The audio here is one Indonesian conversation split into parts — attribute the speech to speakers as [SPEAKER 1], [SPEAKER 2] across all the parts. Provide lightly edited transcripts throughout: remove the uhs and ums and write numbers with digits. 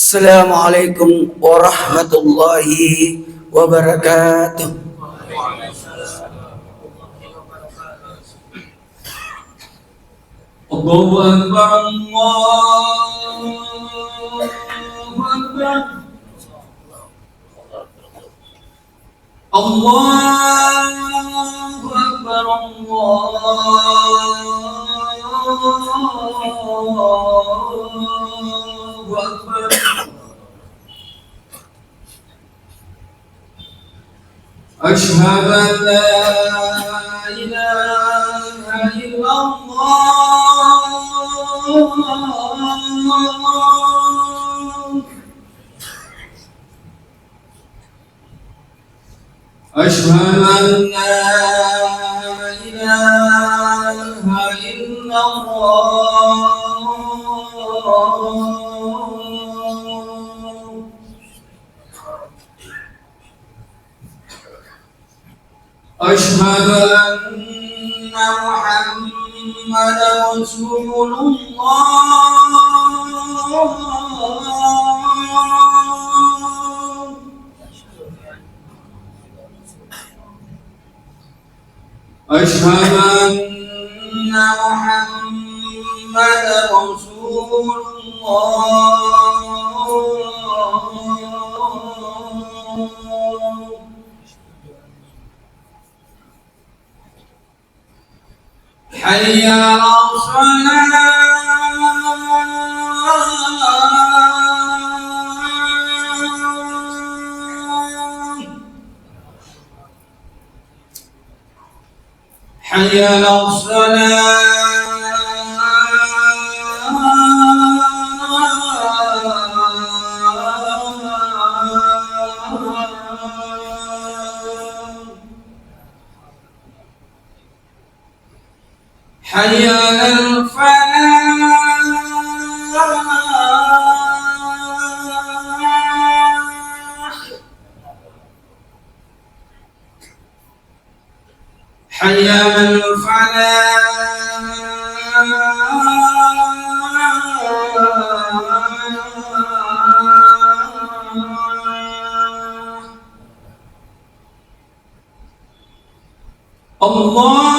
[SPEAKER 1] Assalamualaikum warahmatullahi wabarakatuh.
[SPEAKER 2] Allahu Akbar, Allahu Akbar, Allahu Akbar, Allahu Akbar. Asyhadu an la ilaha illallah. Asyhadu an la ilaha illallah. Asyhadu anna Muhammadar Rasulullah. Asyhadu anna Muhammadar Rasulullah. Hayya 'alas salah. Hayya 'alas salah. Hayya 'alal falah. Hayya 'alal falah. Allahu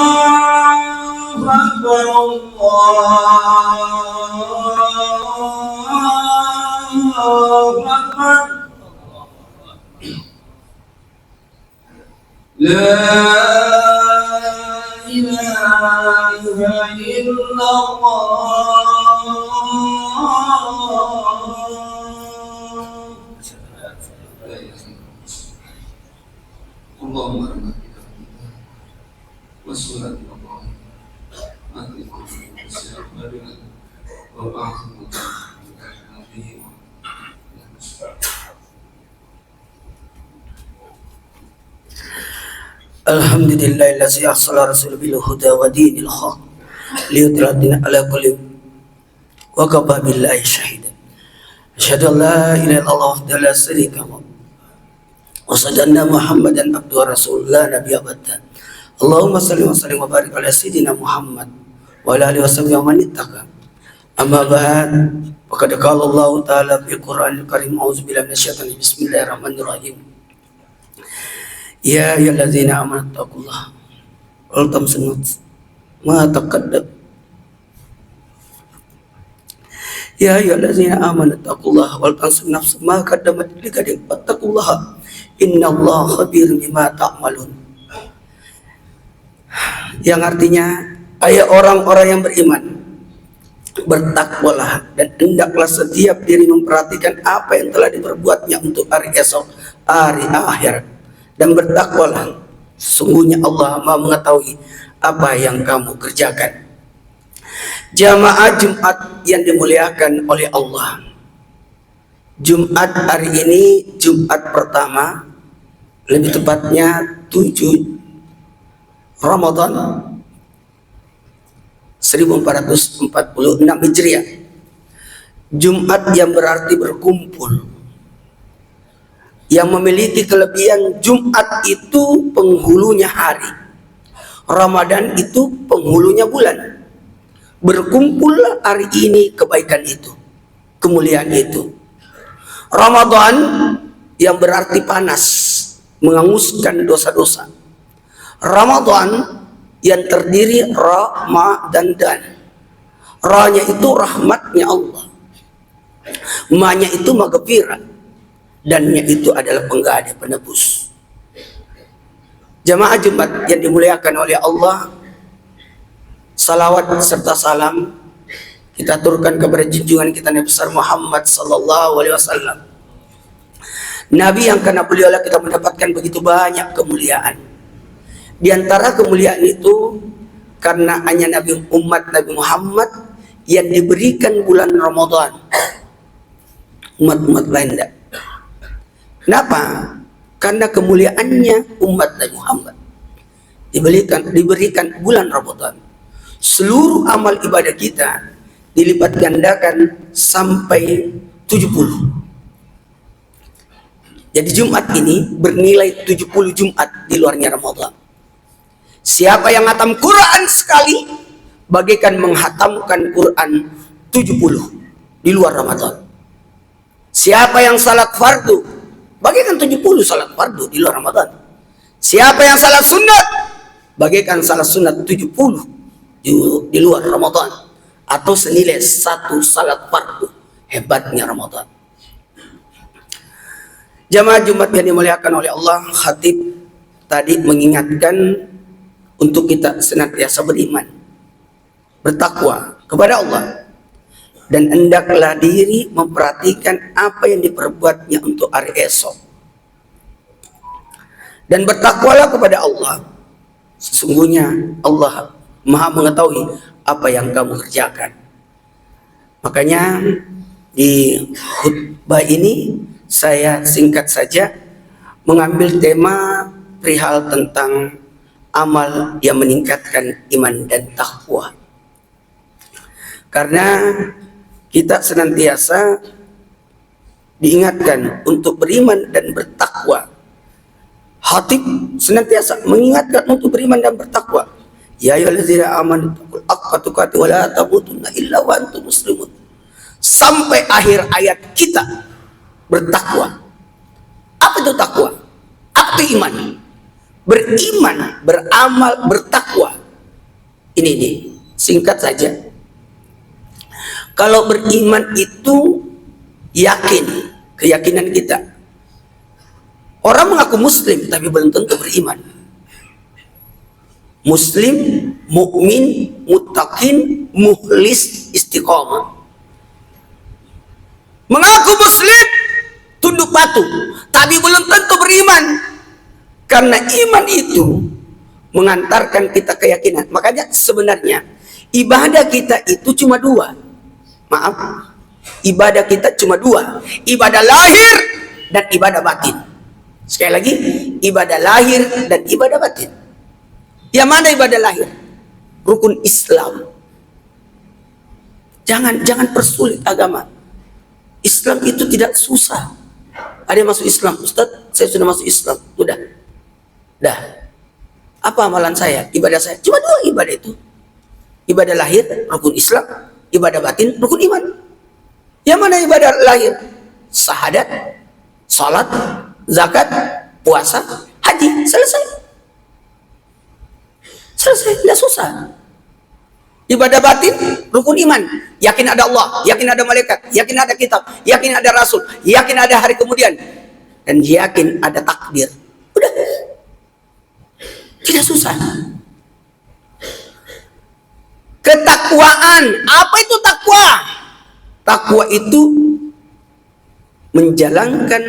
[SPEAKER 2] Akbar, Allahu Akbar. La ilaha illallah. Allahumma wassalatu
[SPEAKER 1] Alhamdulillahillazi arsala rasulahu bil huda wa dinil haq liyudhhirahu ala kulli wa kafa billahi shahida. Asyhadu an la ilaha illallah wahdahu la syarika lahu wa asyhadu anna Muhammadan abduhu wa rasuluhu la nabiyya ba'da. Allahumma salli wa sallim wa barik ala sayyidina Muhammad wa ala alihi wa sahbihi wa man ittaqa. Amma ba'd. Faqad qala Allah ta'ala fil Qur'anil Karim, a'udzu billahi minasyaitonir rajim. Bismillahirrahmanirrahim. Ya ayyuhallazina amanu taqullaha wal tamsinu ma taqaddam. Ya ayyuhallazina amanu taqullaha wal tanzur nafsun ma qaddamat lighadin wattaqullaha innallaha khabirum bima ta'malun. Yang artinya, ayat orang-orang yang beriman, bertakwalah dan hendaklah setiap diri memperhatikan apa yang telah diperbuatnya untuk hari esok, hari akhirat, dan bertakwalah, sesungguhnya Allah Maha mengetahui apa yang kamu kerjakan. Jamaah Jumat yang dimuliakan oleh Allah, Jumat hari ini Jumat pertama, lebih tepatnya 7 Ramadan 1446 Hijriah. Jumat yang berarti berkumpul, yang memiliki kelebihan Jumat itu penghulunya hari, Ramadan itu penghulunya bulan. Berkumpullah hari ini kebaikan itu, kemuliaan itu. Ramadan yang berarti panas, menghanguskan dosa-dosa. Ramadan yang terdiri Ra, dan Dan. Ra-nya itu rahmatnya Allah, Ma-nya itu maghfirah, Dan-nya itu adalah pengganti penebus. Jamaah Jumat yang dimuliakan oleh Allah, salawat serta salam kita aturkan kepada junjungan kita Nabi besar Muhammad sallallahu alaihi wasallam. Nabi yang karena beliaulah kita mendapatkan begitu banyak kemuliaan. Di antara kemuliaan itu karena hanya Nabi umat Nabi Muhammad yang diberikan bulan Ramadan. Umat-umat lain tidak. Kenapa? Karena kemuliaannya umat Nabi Muhammad diberikan bulan Ramadan. Seluruh amal ibadah kita dilipat gandakan sampai 70. Jadi Jumat ini bernilai 70 Jumat di luarnya Ramadan. Siapa yang khatam Quran sekali, bagaikan menghatamkan Quran 70 di luar Ramadan. Siapa yang salat fardu, bagaikan 70 salat fardu di luar Ramadan. Siapa yang salat sunat, bagaikan salat sunat 70 di luar Ramadan. Atau senilai 1 salat fardu. Hebatnya Ramadan. Jamaah Jumat yang dimuliakan oleh Allah, khatib tadi mengingatkan untuk kita senantiasa beriman, bertakwa kepada Allah, dan hendaklah diri memperhatikan apa yang diperbuatnya untuk hari esok. Dan bertakwalah kepada Allah, sesungguhnya Allah Maha mengetahui apa yang kamu kerjakan. Makanya di khutbah ini saya singkat saja mengambil tema perihal tentang amal yang meningkatkan iman dan takwa. Karena kita senantiasa diingatkan untuk beriman dan bertakwa. Khatib senantiasa mengingatkan untuk beriman dan bertakwa. Ya ayyuhallazina amanu haqqa tuqatih wa la tamutunna illa wa antum muslimun. Sampai akhir ayat kita bertakwa. Apa itu takwa? Apa itu iman? Beriman, beramal, bertakwa. Ini singkat saja. Kalau beriman itu yakin, keyakinan kita. Orang mengaku muslim tapi belum tentu beriman. Muslim, mukmin, muttaqin, mukhlis, istiqomah. Mengaku muslim, tunduk patuh, tapi belum tentu beriman. Karena iman itu mengantarkan kita keyakinan. Makanya sebenarnya ibadah kita itu cuma dua. Maaf, ibadah kita cuma dua. Ibadah lahir dan ibadah batin. Sekali lagi, ibadah lahir dan ibadah batin. Yang mana ibadah lahir? Rukun Islam. Jangan persulit agama. Islam itu tidak susah. Ada yang masuk Islam, Ustaz, saya sudah masuk Islam. Udah. Dah. Apa amalan saya? Ibadah saya cuma dua ibadah itu. Ibadah lahir, rukun Islam. Ibadah batin, rukun iman. Yang mana ibadah lahir? Syahadat, salat, zakat, puasa, haji. Selesai. Selesai, tidak susah. Ibadah batin, rukun iman. Yakin ada Allah, yakin ada malaikat, yakin ada kitab, yakin ada rasul, yakin ada hari kemudian. Dan yakin ada takdir. Udah. Tidak susah. Ketakwaan. Apa itu takwa? Takwa itu menjalankan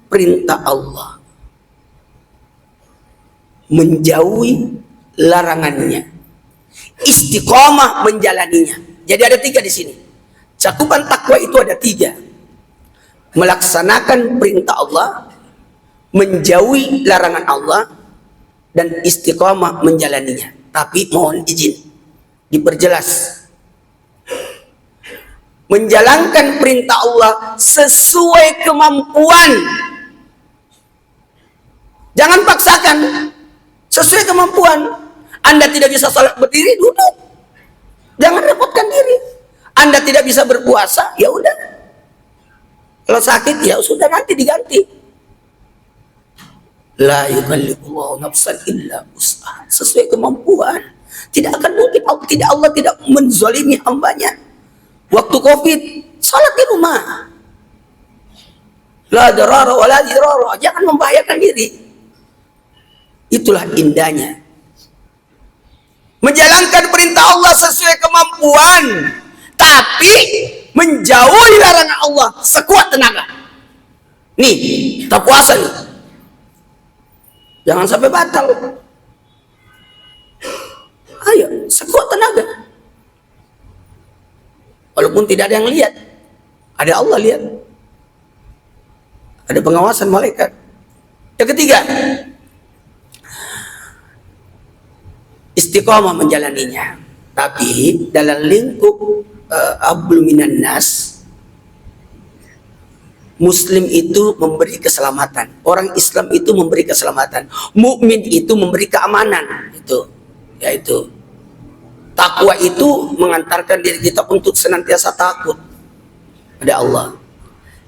[SPEAKER 1] perintah Allah, menjauhi larangannya, istiqomah menjalaninya. Jadi ada 3 di sini. Cakupan takwa itu ada 3. Melaksanakan perintah Allah, menjauhi larangan Allah, dan istiqomah menjalaninya. Tapi mohon izin diperjelas. Menjalankan perintah Allah sesuai kemampuan. Jangan paksakan. Sesuai kemampuan. Anda tidak bisa salat berdiri, duduk. Jangan repotkan diri. Anda tidak bisa berpuasa, ya udah. Kalau sakit ya sudah nanti diganti. La yukallifullahu nafsan illa wus'aha, sesuai kemampuan. Tidak akan mungkin Allah tidak menzalimi hambanya. Waktu Covid, salat di rumah. La darara wa la dirara, jangan membahayakan diri. Itulah indahnya menjalankan perintah Allah sesuai kemampuan, tapi menjauhi larangan Allah sekuat tenaga. Nih, kita puasa nih, jangan sampai batal. Ayo, sekuat tenaga. Walaupun tidak ada yang lihat, ada Allah lihat, ada pengawasan malaikat. Yang ketiga, istiqomah menjalaninya, tapi dalam lingkup hablum minan nas. Muslim itu memberi keselamatan, orang Islam itu memberi keselamatan, mukmin itu memberi keamanan. Itu yaitu takwa itu mengantarkan diri kita untuk senantiasa takut pada Allah.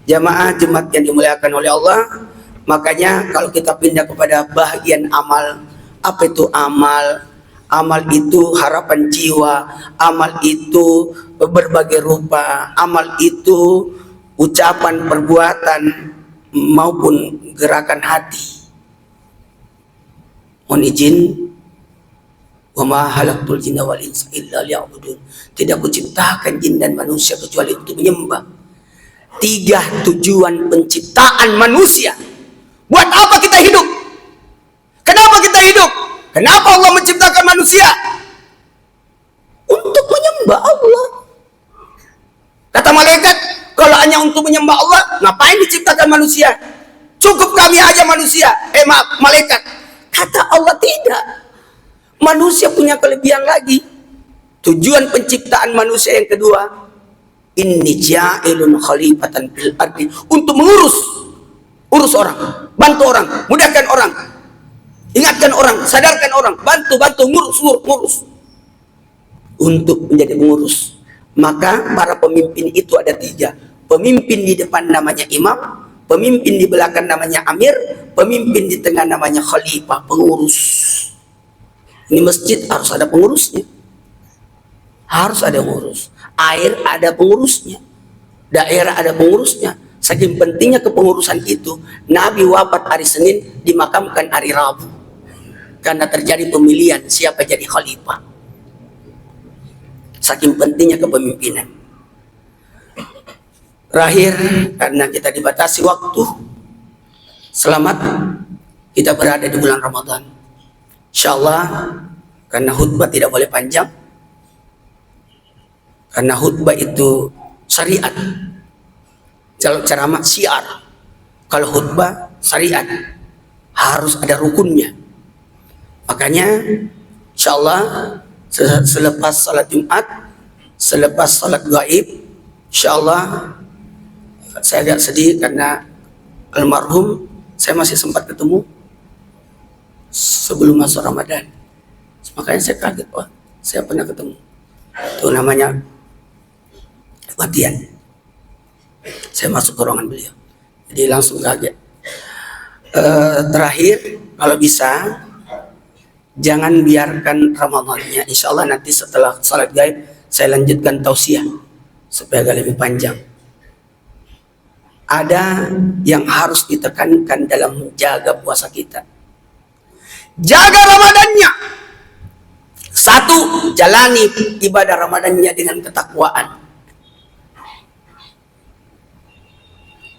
[SPEAKER 1] Jamaah jemaat yang dimuliakan oleh Allah, makanya kalau kita pindah kepada bagian amal, apa itu amal? Amal itu harapan jiwa, amal itu berbagai rupa, amal itu ucapan, perbuatan maupun gerakan hati. Mohon izin, wa ma halaqtul jinna wal insa illa liya'budun. Tidak kuciptakan jin dan manusia kecuali untuk menyembah. 3 tujuan penciptaan manusia. Buat apa kita hidup? Kenapa kita hidup? Kenapa Allah menciptakan manusia? Untuk menyembah Allah. Kata malaikat, kalau hanya untuk menyembah Allah, ngapain diciptakan manusia? Cukup kami aja manusia. Maaf, malaikat. Kata Allah, tidak. Manusia punya kelebihan lagi. Tujuan penciptaan manusia yang kedua, inni ja'ilun khalifatan fil ardi, untuk urus orang, bantu orang, mudahkan orang, ingatkan orang, sadarkan orang, bantu ngurus untuk menjadi pengurus. Maka para pemimpin itu ada 3. Pemimpin di depan namanya imam, pemimpin di belakang namanya amir, pemimpin di tengah namanya khalifah, pengurus. Ini masjid harus ada pengurusnya, harus ada pengurus. Air ada pengurusnya, daerah ada pengurusnya. Saking pentingnya kepengurusan itu, Nabi wafat hari Senin, dimakamkan hari Rabu, karena terjadi pemilihan siapa jadi khalifah. Saking pentingnya kepemimpinan. Terakhir, karena kita dibatasi waktu, selamat kita berada di bulan Ramadan. Insyaallah, karena khutbah tidak boleh panjang, karena khutbah itu syariat. Ceramah syiar. Kalau khutbah syariat harus ada rukunnya. Makanya insyaallah selepas salat Jumat, selepas salat gaib, insyaallah saya agak sedih karena almarhum saya masih sempat ketemu sebelum masuk Ramadan. Makanya saya kaget, wah, saya pernah ketemu. Itu namanya kematian. Saya masuk ke ruangan beliau, jadi langsung kaget. Terakhir, kalau bisa jangan biarkan Ramadannya. Insya Allah nanti setelah salat gaib saya lanjutkan tausiah supaya agak lebih panjang. Ada yang harus ditekankan dalam menjaga puasa kita. Jaga Ramadannya. 1, jalani ibadah Ramadannya dengan ketakwaan.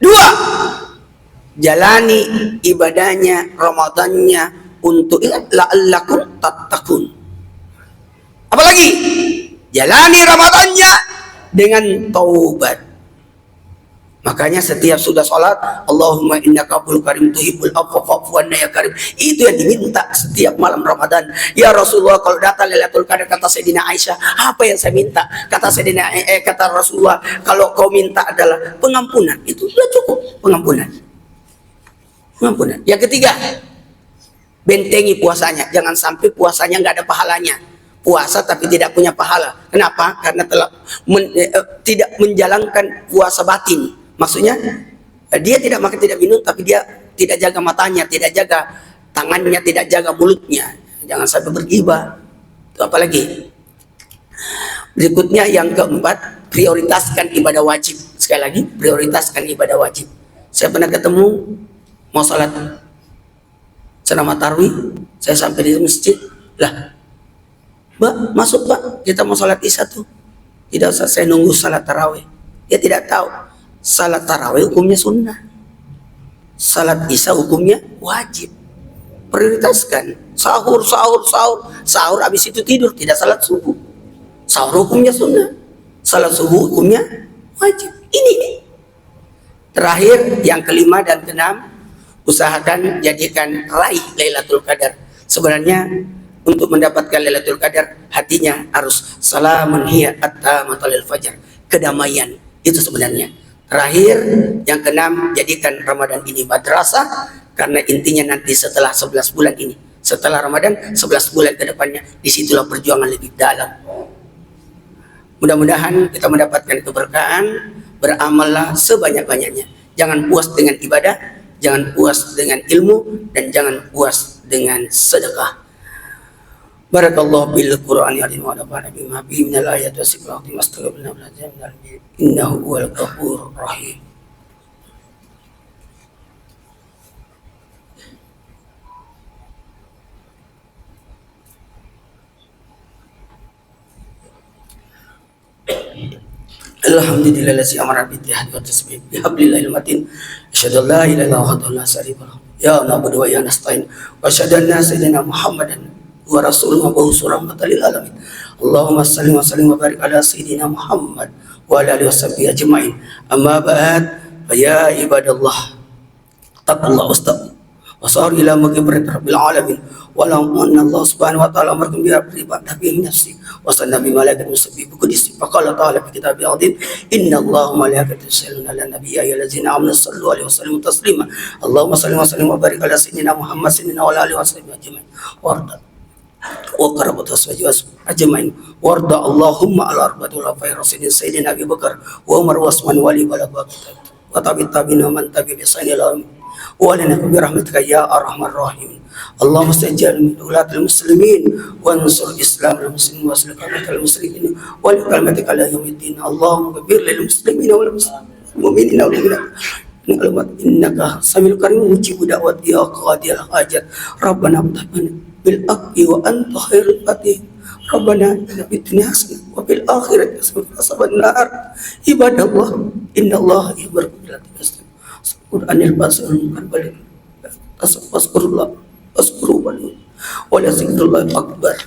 [SPEAKER 1] 2, jalani ibadahnya Ramadannya untuk la'allakum tattaqun. Apalagi jalani Ramadannya dengan taubat. Makanya setiap sudah sholat, Allahumma innaka afuwwun karim tuhibbul afwa fa'fu anna ya karim. Itu yang diminta setiap malam Ramadan. Ya Rasulullah, kalau datang Lailatul Qadar, kata Sayyidina Aisyah, apa yang saya minta? Kata kata Rasulullah, kalau kau minta adalah pengampunan, itu sudah cukup, pengampunan. Yang ketiga, bentengi puasanya. Jangan sampai puasanya nggak ada pahalanya. Puasa tapi tidak punya pahala. Kenapa? Karena telah tidak menjalankan puasa batin. Maksudnya Dia tidak makan tidak minum, tapi dia tidak jaga matanya, tidak jaga tangannya, tidak jaga mulutnya. Jangan sampai bergibah. Itu apalagi. Berikutnya yang keempat, prioritaskan ibadah wajib. Sekali lagi, prioritaskan ibadah wajib. Saya pernah ketemu mau salat ceramah tarawih, saya sampai di masjid, lah, Mbak, masuk Mbak, kita mau salat isya tuh. Tidak usah saya nunggu salat tarawih. Dia tidak tahu salat tarawih hukumnya sunnah, salat isya hukumnya wajib. Prioritaskan sahur, sahur habis itu tidur, tidak salat subuh. Sahur hukumnya sunnah, salat subuh hukumnya wajib. Ini terakhir, yang kelima dan keenam, usahakan jadikan raih Lailatul Qadar. Sebenarnya untuk mendapatkan Lailatul Qadar, hatinya harus salamun hiya hatta matla'il fajar, kedamaian. Itu sebenarnya. Terakhir, yang keenam, jadikan Ramadan ini madrasah, karena intinya nanti setelah 11 bulan ini, setelah Ramadan 11 bulan ke depannya, disitulah perjuangan lebih dalam. Mudah-mudahan kita mendapatkan keberkahan. Beramallah sebanyak-banyaknya. Jangan puas dengan ibadah, jangan puas dengan ilmu, dan jangan puas dengan sedekah. Barakallahu bil Qur'ani al-azim wa nafa'ana bima fihi minal ayati was sikril hakim astaghfirullah innahu huwal ghafurur rahim. Alhamdulillahi amara bi ittihad wa tasbih bi hablillahil matin asyhadu an la ilaha illallah wahdahu la syarika lahu ya na'budu wa ya nasta'in wa asyhadu anna sayyidina Muhammadan wa rasulullah wa rahmatan lil alamin. Allahumma shalli wa sallim wa barik ala sayyidina Muhammad wa ala alihi washabbihi ajmain. Amma ba'd, fa ya ibadallah taqullah wastaqim wa sar ila maghfirati rabbil alamin wa la anna Allah subhanahu wa ta'ala amarkum bi rabbi nafsi wa sanna bi malaikati musabbihi bi qudsi fa qala ta'ala fi kitabil azim inna Allaha wa malaikatahu yusalluna 'alan nabiyyi ya ayyuhallazina amanu sallu 'alaihi wa sallimu taslima. Allahumma shalli wa sallim wa barik ala sayyidina Muhammad sayyidina wa ala alihi washabbihi ajmain warda wa qarabat aswaji ajmain warda Allahumma ala arba'ati khulafa'ir rasyidin sayyidina Abi Bakar wa Umar wa Utsman wa Ali wa tabi'in wa man tabi'a bi ihsan ila ولنا برحمتك يا أرحم الراحمين. اللهم استجعل من ولاة المسلمين وانصر إسلام المسلمين واصلح كلمة المسلمين ولكلمتك على يوم الدين. اللهم اغفر للمسلمين والمؤمنين والمؤمنات إنك سميع قريب مجيب دعوات يا قاضي الحاجات. ربنا افتح بالحق وأنت خير الفاتحين. ربنا آتنا في الدنيا حسنة وفي الآخرة حسنة وقنا عذاب النار. عباد الله إن الله يأمركم بالعدل والإحسان Qur'anil basul karbalik asfaskurullah askuru wa la zikrullah akbar.